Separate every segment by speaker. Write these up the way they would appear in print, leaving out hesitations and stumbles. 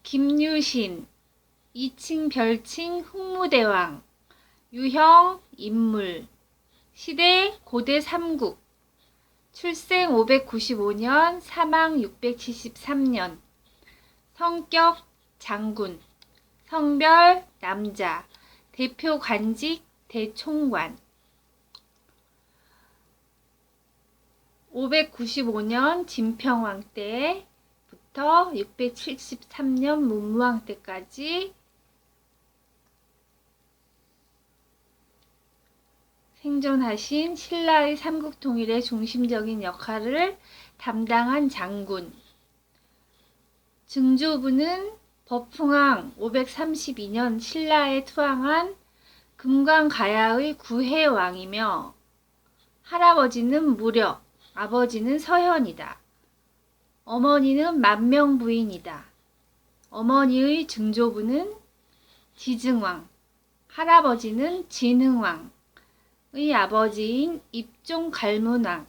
Speaker 1: 김유신, 이칭 별칭 흥무대왕, 유형 인물, 시대 고대 삼국, 출생 595년, 사망 673년, 성격 장군, 성별 남자, 대표 관직 대총관. 595년 진평왕 때부터 673년 문무왕 때까지 생존하신 신라의 삼국통일의 중심적인 역할을 담당한 장군. 증조부는 법흥왕 532년 신라에 투항한 금광가야의 구해왕이며 할아버지는 무력, 아버지는 서현이다. 어머니는 만명부인이다. 어머니의 증조부는 지증왕, 할아버지는 진흥왕의 아버지인 입종갈문왕,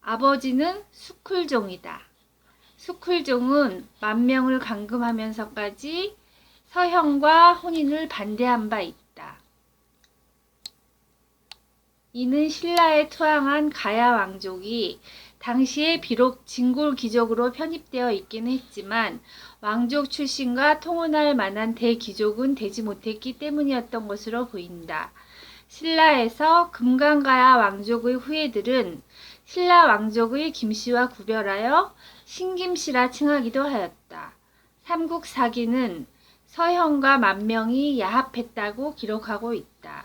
Speaker 1: 아버지는 수쿨종이다. 수쿨종은 만명을 감금하면서까지 서현과 혼인을 반대한 바 있다. 이는 신라에 투항한 가야 왕족이 당시에 비록 진골 귀족으로 편입되어 있긴 했지만 왕족 출신과 통혼할 만한 대귀족은 되지 못했기 때문이었던 것으로 보인다. 신라에서 금강가야 왕족의 후예들은 신라 왕족의 김씨와 구별하여 신김씨라 칭하기도 하였다. 삼국사기는 서현과 만명이 야합했다고 기록하고 있다.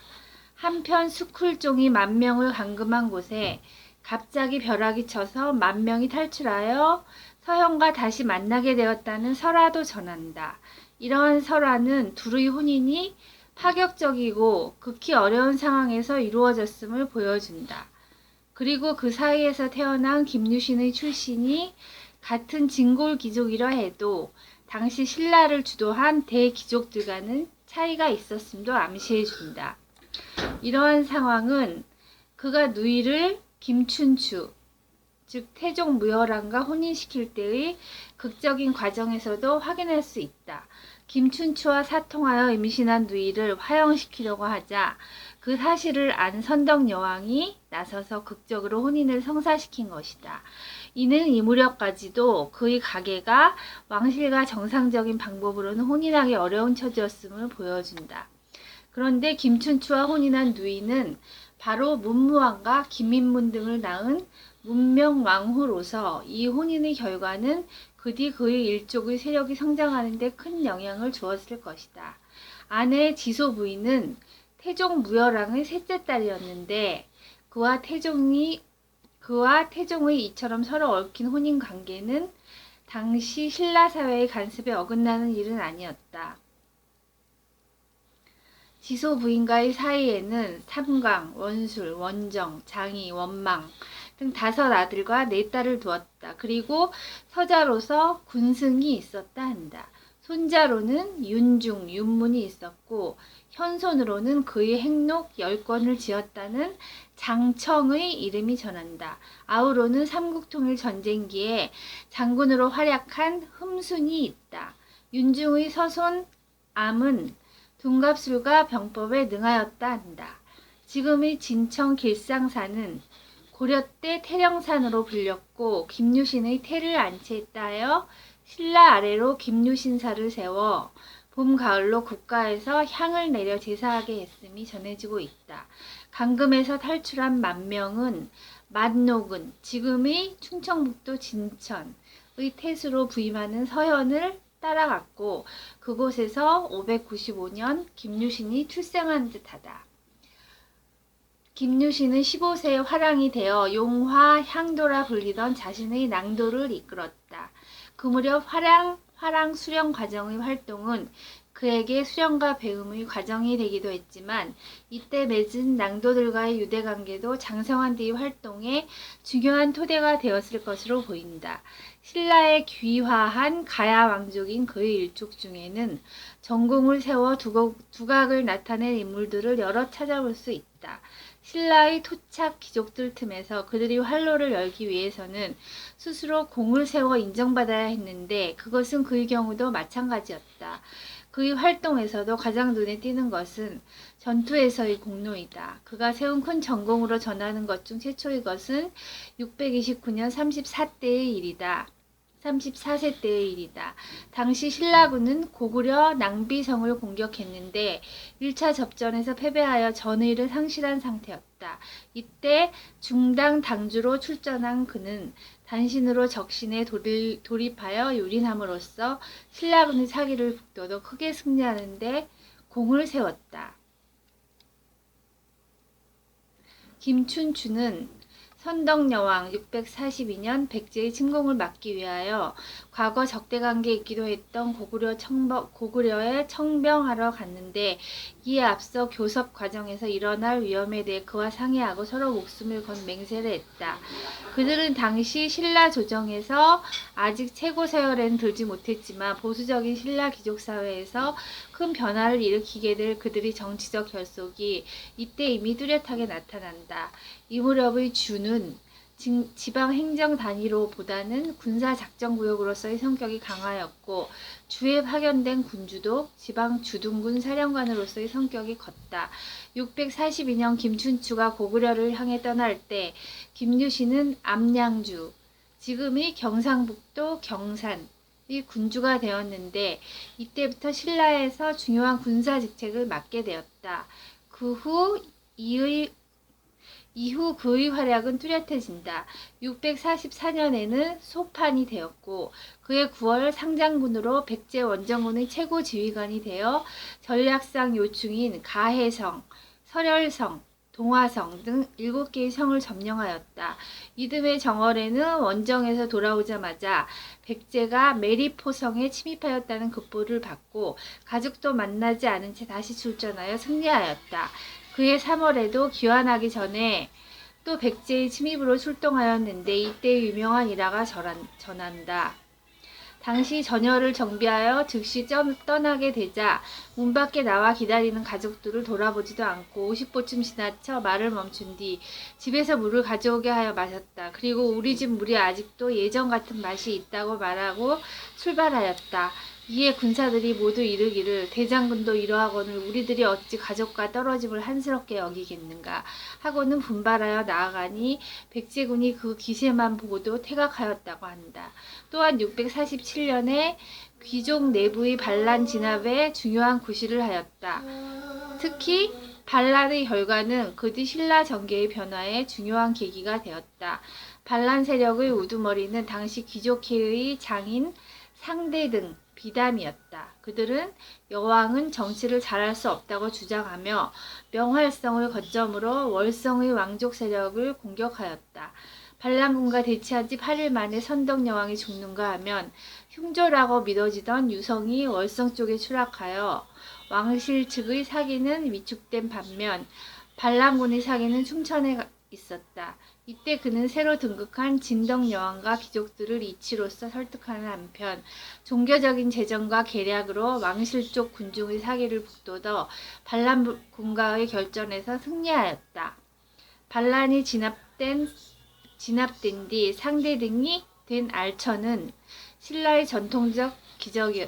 Speaker 1: 한편 수쿨종이 만명을 감금한 곳에 갑자기 벼락이 쳐서 만명이 탈출하여 서현과 다시 만나게 되었다는 설화도 전한다. 이러한 설화는 둘의 혼인이 파격적이고 극히 어려운 상황에서 이루어졌음을 보여준다. 그리고 그 사이에서 태어난 김유신의 출신이 같은 진골 귀족이라 해도 당시 신라를 주도한 대귀족들과는 차이가 있었음도 암시해준다. 이러한 상황은 그가 누이를 김춘추, 즉 태종무열왕과 혼인시킬 때의 극적인 과정에서도 확인할 수 있다. 김춘추와 사통하여 임신한 누이를 화형시키려고 하자 그 사실을 안 선덕여왕이 나서서 극적으로 혼인을 성사시킨 것이다. 이는 이 무렵까지도 그의 가계가 왕실과 정상적인 방법으로는 혼인하기 어려운 처지였음을 보여준다. 그런데 김춘추와 혼인한 누이는 바로 문무왕과 김인문 등을 낳은 문명왕후로서 이 혼인의 결과는 그 뒤 그의 일족의 세력이 성장하는 데 큰 영향을 주었을 것이다. 아내 지소 부인은 태종무열왕의 셋째 딸이었는데 그와 태종의 이처럼 서로 얽힌 혼인 관계는 당시 신라 사회의 간섭에 어긋나는 일은 아니었다. 지소 부인과의 사이에는 삼강, 원술, 원정, 장희, 원망 등 5 아들과 4딸을 두었다. 그리고 서자로서 군승이 있었다 한다. 손자로는 윤중, 윤문이 있었고 현손으로는 그의 행록 10권을 지었다는 장청의 이름이 전한다. 아우로는 삼국통일 전쟁기에 장군으로 활약한 흠순이 있다. 윤중의 서손 암은 둔갑술과 병법에 능하였다 한다. 지금의 진청 길상산은 고려 때 태령산으로 불렸고 김유신의 태를 안치했다 하여 신라 아래로 김유신사를 세워 봄, 가을로 국가에서 향을 내려 제사하게 했음이 전해지고 있다. 감금에서 탈출한 만명은 만녹은 지금의 충청북도 진천의 태수로 부임하는 서현을 따라갔고 그곳에서 595년 김유신이 출생한 듯하다. 김유신은 15세에 화랑이 되어 용화, 향도라 불리던 자신의 낭도를 이끌었다. 그 무렵 화랑 수령 과정의 활동은 그에게 수령과 배움의 과정이 되기도 했지만 이때 맺은 낭도들과의 유대관계도 장성한 뒤의 활동에 중요한 토대가 되었을 것으로 보인다. 신라에 귀화한 가야 왕족인 그의 일족 중에는 전공을 세워 두각을 나타낸 인물들을 여러 찾아볼 수 있다. 신라의 토착 귀족들 틈에서 그들이 활로를 열기 위해서는 스스로 공을 세워 인정받아야 했는데 그것은 그의 경우도 마찬가지였다. 그의 활동에서도 가장 눈에 띄는 것은 전투에서의 공로이다. 그가 세운 큰 전공으로 전하는 것 중 최초의 것은 629년 34세의 일이다. 34세 때의 일이다. 당시 신라군은 고구려 낭비성을 공격했는데 1차 접전에서 패배하여 전의를 상실한 상태였다. 이때 중당 당주로 출전한 그는 단신으로 적신에 돌입하여 유린함으로써 신라군의 사기를 북돋워 크게 승리하는 데 공을 세웠다. 김춘추는 선덕여왕 642년 백제의 침공을 막기 위하여 과거 적대관계에 있기도 했던 고구려에 청병하러 갔는데 이에 앞서 교섭 과정에서 일어날 위험에 대해 그와 상의하고 서로 목숨을 건 맹세를 했다. 그들은 당시 신라 조정에서 아직 최고 서열에는 들지 못했지만 보수적인 신라 기족사회에서 큰 변화를 일으키게 될 그들의 정치적 결속이 이때 이미 뚜렷하게 나타난다. 이 무렵의 주는 지방 행정 단위로보다는 군사 작전 구역으로서의 성격이 강하였고 주에 파견된 군주도 지방 주둔군 사령관으로서의 성격이 컸다. 642년 김춘추가 고구려를 향해 떠날 때 김유신은 암양주, 지금의 경상북도 경산의 군주가 되었는데 이때부터 신라에서 중요한 군사 직책을 맡게 되었다. 이후 그의 활약은 뚜렷해진다. 644년에는 소판이 되었고 그해 9월 상장군으로 백제 원정군의 최고 지휘관이 되어 전략상 요충인 가해성, 설열성, 동화성 등 7개의 성을 점령하였다. 이듬해 정월에는 원정에서 돌아오자마자 백제가 메리포성에 침입하였다는 급보를 받고 가족도 만나지 않은 채 다시 출전하여 승리하였다. 그해 3월에도 귀환하기 전에 또 백제의 침입으로 출동하였는데 이때 유명한 일화가 전한다. 당시 전열을 정비하여 즉시 떠나게 되자 문 밖에 나와 기다리는 가족들을 돌아보지도 않고 50보쯤 지나쳐 말을 멈춘 뒤 집에서 물을 가져오게 하여 마셨다. 그리고 우리 집 물이 아직도 예전 같은 맛이 있다고 말하고 출발하였다. 이에 군사들이 모두 이르기를 대장군도 이러하거늘 우리들이 어찌 가족과 떨어짐을 한스럽게 여기겠는가 하고는 분발하여 나아가니 백제군이 그 기세만 보고도 퇴각하였다고 한다. 또한 647년에 귀족 내부의 반란 진압에 중요한 구실을 하였다. 특히 반란의 결과는 그 뒤 신라 정계의 변화에 중요한 계기가 되었다. 반란 세력의 우두머리는 당시 귀족회의 장인 상대 등 비담이었다. 그들은 여왕은 정치를 잘할 수 없다고 주장하며 명활성을 거점으로 월성의 왕족 세력을 공격하였다. 반란군과 대치한 지 8일 만에 선덕여왕이 죽는가 하면 흉조라고 믿어지던 유성이 월성 쪽에 추락하여 왕실 측의 사기는 위축된 반면 반란군의 사기는 충천에 있었다. 이때 그는 새로 등극한 진덕여왕과 귀족들을 이치로서 설득하는 한편 종교적인 재정과 계략으로 왕실 쪽 군중의 사기를 북돋워 반란군과의 결전에서 승리하였다. 반란이 진압된 뒤 상대 등이 된 알천은 신라의 전통적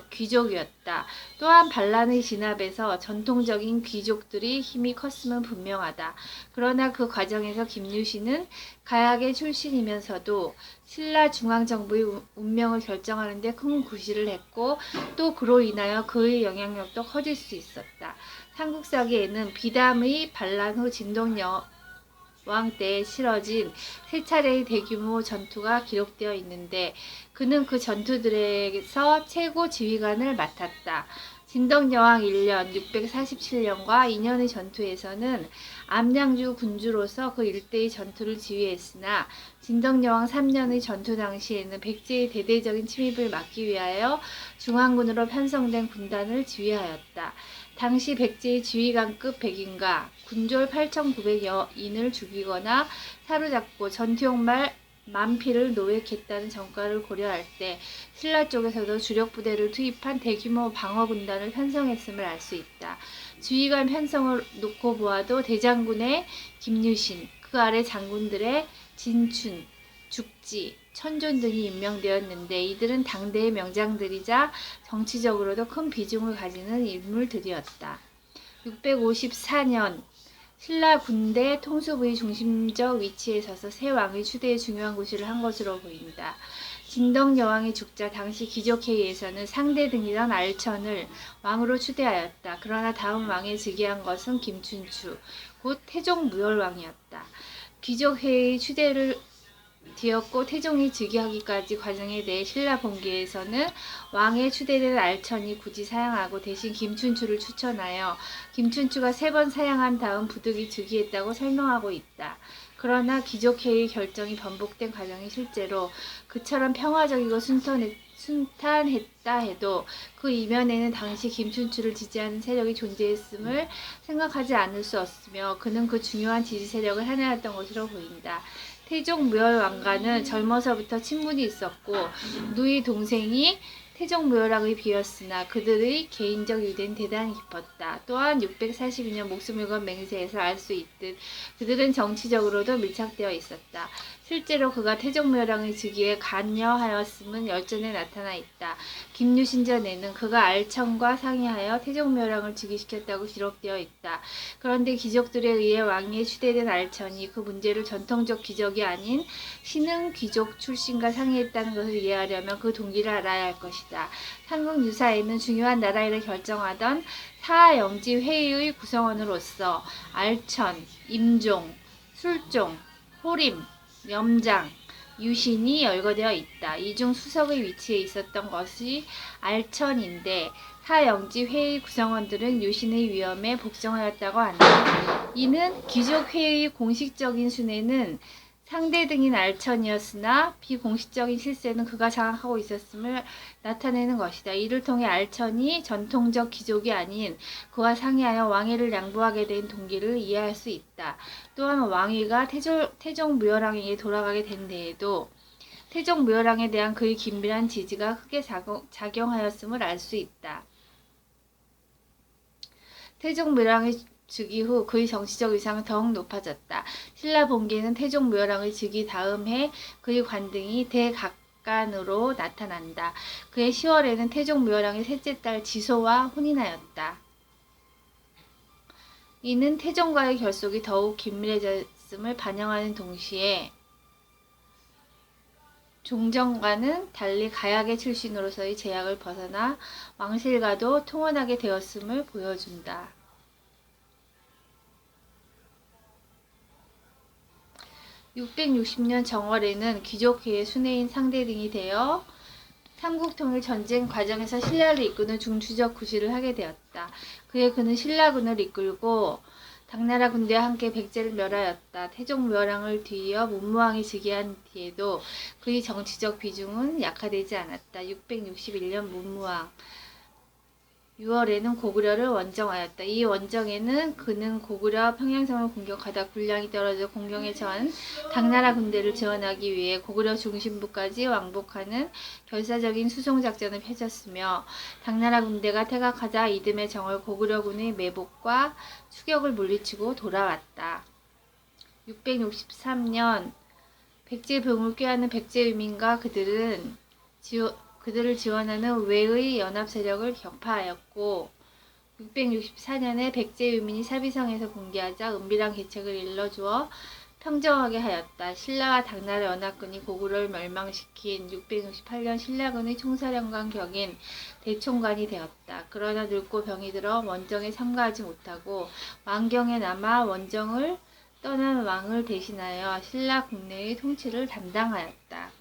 Speaker 1: 귀족이었다. 또한 반란의 진압에서 전통적인 귀족들이 힘이 컸음은 분명하다. 그러나 그 과정에서 김유신은 가야계 출신이면서도 신라 중앙정부의 운명을 결정하는 데 큰 구실을 했고 또 그로 인하여 그의 영향력도 커질 수 있었다. 삼국사기에는 비담의 반란 후 진덕여왕 때에 치러진 세 차례의 대규모 전투가 기록되어 있는데 그는 그 전투들에서 최고 지휘관을 맡았다. 진덕여왕 1년 647년과 2년의 전투에서는 암양주 군주로서 그 일대의 전투를 지휘했으나 진덕여왕 3년의 전투 당시에는 백제의 대대적인 침입을 막기 위하여 중앙군으로 편성된 군단을 지휘하였다. 당시 백제의 지휘관급 백인과 군졸 8,900여인을 죽이거나 사로잡고 전투용 말 만필을 노획했다는 전과를 고려할 때 신라 쪽에서도 주력 부대를 투입한 대규모 방어 군단을 편성했음을 알 수 있다. 지휘관 편성을 놓고 보아도 대장군의 김유신, 그 아래 장군들의 진춘, 죽지, 천존 등이 임명되었는데 이들은 당대의 명장들이자 정치적으로도 큰 비중을 가지는 인물들이었다. 654년 신라 군대 통수부의 중심적 위치에 서서 새 왕의 추대에 중요한 고시를 한 것으로 보인다. 진덕 여왕이 죽자 당시 귀족회의에서는 상대 등이던 알천을 왕으로 추대하였다. 그러나 다음 왕에 즉위한 것은 김춘추, 곧 태종무열왕이었다. 귀족회의 추대를 뒤였고 태종이 즉위하기까지 과정에 대해 신라 본기에서는 왕에 추대된 알천이 굳이 사양하고 대신 김춘추를 추천하여 김춘추가 3번 사양한 다음 부득이 즉위했다고 설명하고 있다. 그러나 귀족회의 결정이 번복된 과정이 실제로 그처럼 평화적이고 순탄했다 해도 그 이면에는 당시 김춘추를 지지하는 세력이 존재했음을 생각하지 않을 수 없으며 그는 그 중요한 지지 세력을 하나였던 것으로 보인다. 태종무열왕과는 젊어서부터 친분이 있었고 누이 동생이 태종무열왕의 비였으나 그들의 개인적 유대는 대단히 깊었다. 또한 642년 목숨을 건 맹세에서 알 수 있듯 그들은 정치적으로도 밀착되어 있었다. 실제로 그가 태종무열왕의 즉위에 관여하였음은 열전에 나타나 있다. 김유신전에는 그가 알천과 상의하여 태종무열왕을 즉위시켰다고 기록되어 있다. 그런데 귀족들에 의해 왕위에 추대된 알천이 그 문제를 전통적 귀족이 아닌 신흥 귀족 출신과 상의했다는 것을 이해하려면 그 동기를 알아야 할 것이다. 삼국유사에는 중요한 나라일을 결정하던 사영지 회의의 구성원으로서 알천, 임종, 술종, 호림, 염장, 유신이 열거되어 있다. 이 중 수석의 위치에 있었던 것이 알천인데 사영지 회의 구성원들은 유신의 위엄에 복종하였다고 한다. 이는 귀족회의 공식적인 순회는 상대 등인 알천이었으나 비공식적인 실세는 그가 장악하고 있었음을 나타내는 것이다. 이를 통해 알천이 전통적 귀족이 아닌 그와 상의하여 왕위를 양보하게 된 동기를 이해할 수 있다. 또한 왕위가 태종무열왕에게 돌아가게 된 데에도 태종무열왕에 대한 그의 긴밀한 지지가 크게 작용하였음을 알 수 있다. 태종무열왕의 즉위 후 그의 정치적 위상은 더욱 높아졌다. 신라 본기에는 태종무열왕의 즉위 다음 해 그의 관등이 대각간으로 나타난다. 그해 10월에는 태종무열왕의 셋째 딸 지소와 혼인하였다. 이는 태종과의 결속이 더욱 긴밀해졌음을 반영하는 동시에 종정과는 달리 가야계 출신으로서의 제약을 벗어나 왕실과도 통원하게 되었음을 보여준다. 660년 정월에는 귀족회의 순회인 상대 등이 되어 삼국통일 전쟁 과정에서 신라를 이끄는 중추적 구실을 하게 되었다. 그해 그는 신라군을 이끌고 당나라 군대와 함께 백제를 멸하였다. 태종무열왕을 뒤이어 문무왕이 즉위한 뒤에도 그의 정치적 비중은 약화되지 않았다. 661년 문무왕 6월에는 고구려를 원정하였다. 이 원정에는 그는 고구려 평양성을 공격하다 군량이 떨어져 공경에 처한 당나라 군대를 지원하기 위해 고구려 중심부까지 왕복하는 결사적인 수송작전을 펼쳤으며 당나라 군대가 퇴각하자 이듬해 정월 고구려군의 매복과 추격을 물리치고 돌아왔다. 663년 백제 병을 꾀하는 백제 유민과 그들을 지원하는 외의 연합 세력을 격파하였고 664년에 백제 유민이 사비성에서 붕괴하자 은비랑 계책을 일러주어 평정하게 하였다. 신라와 당나라 연합군이 고구려를 멸망시킨 668년 신라군의 총사령관 격인 대총관이 되었다. 그러나 늙고 병이 들어 원정에 참가하지 못하고 왕경에 남아 원정을 떠난 왕을 대신하여 신라 국내의 통치를 담당하였다.